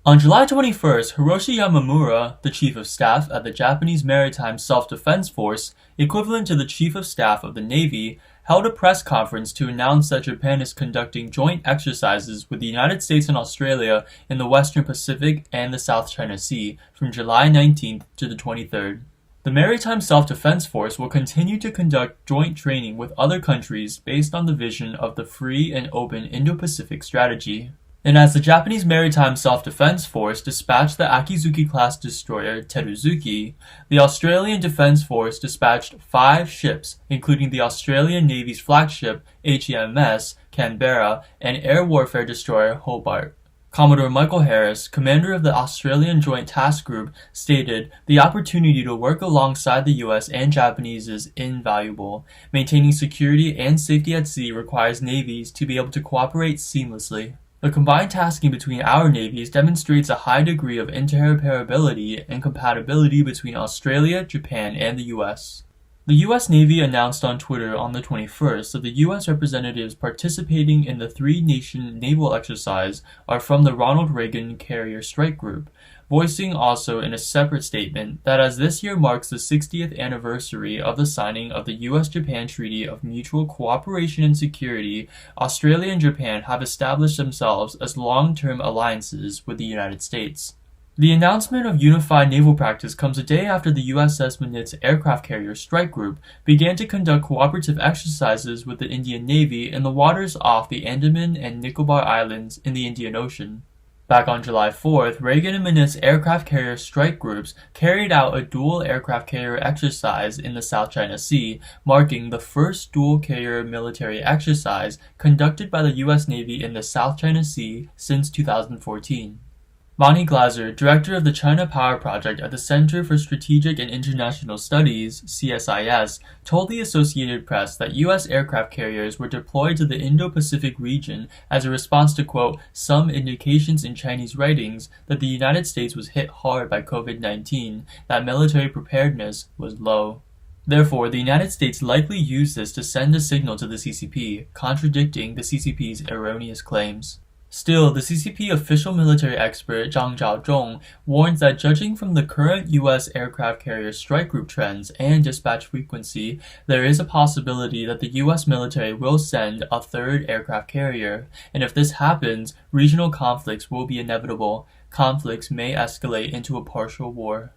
On July 21st, Hiroshi Yamamura, the Chief of Staff at the Japanese Maritime Self-Defense Force, equivalent to the Chief of Staff of the Navy, held a press conference to announce that Japan is conducting joint exercises with the United States and Australia in the Western Pacific and the South China Sea from July 19th to the 23rd. The Maritime Self-Defense Force will continue to conduct joint training with other countries based on the vision of the Free and Open Indo-Pacific Strategy. And as the Japanese Maritime Self-Defense Force dispatched the Akizuki-class destroyer Teruzuki, the Australian Defence Force dispatched 5 ships, including the Australian Navy's flagship HAMS Canberra and air warfare destroyer Hobart. Commodore Michael Harris, commander of the Australian Joint Task Group, stated, "The opportunity to work alongside the US and Japanese is invaluable. Maintaining security and safety at sea requires navies to be able to cooperate seamlessly. The combined tasking between our navies demonstrates a high degree of interoperability and compatibility between Australia, Japan, and the US." The U.S. Navy announced on Twitter on the 21st that the U.S. representatives participating in the three-nation naval exercise are from the Ronald Reagan Carrier Strike Group, voicing also in a separate statement that as this year marks the 60th anniversary of the signing of the U.S.-Japan Treaty of Mutual Cooperation and Security, Australia and Japan have established themselves as long-term alliances with the United States. The announcement of unified naval practice comes a day after the USS Minit's aircraft carrier strike group began to conduct cooperative exercises with the Indian Navy in the waters off the Andaman and Nicobar Islands in the Indian Ocean. Back on July 4th, Reagan and Minit's aircraft carrier strike groups carried out a dual aircraft carrier exercise in the South China Sea, marking the first dual carrier military exercise conducted by the U.S. Navy in the South China Sea since 2014. Bonnie Glaser, director of the China Power Project at the Center for Strategic and International Studies, CSIS, told the Associated Press that U.S. aircraft carriers were deployed to the Indo-Pacific region as a response to, quote, "some indications in Chinese writings that the United States was hit hard by COVID-19, that military preparedness was low." Therefore, the United States likely used this to send a signal to the CCP, contradicting the CCP's erroneous claims. Still, the CCP official military expert Zhang Zhaozhong warns that judging from the current U.S. aircraft carrier strike group trends and dispatch frequency, there is a possibility that the U.S. military will send a third aircraft carrier, and if this happens, regional conflicts will be inevitable. Conflicts may escalate into a partial war.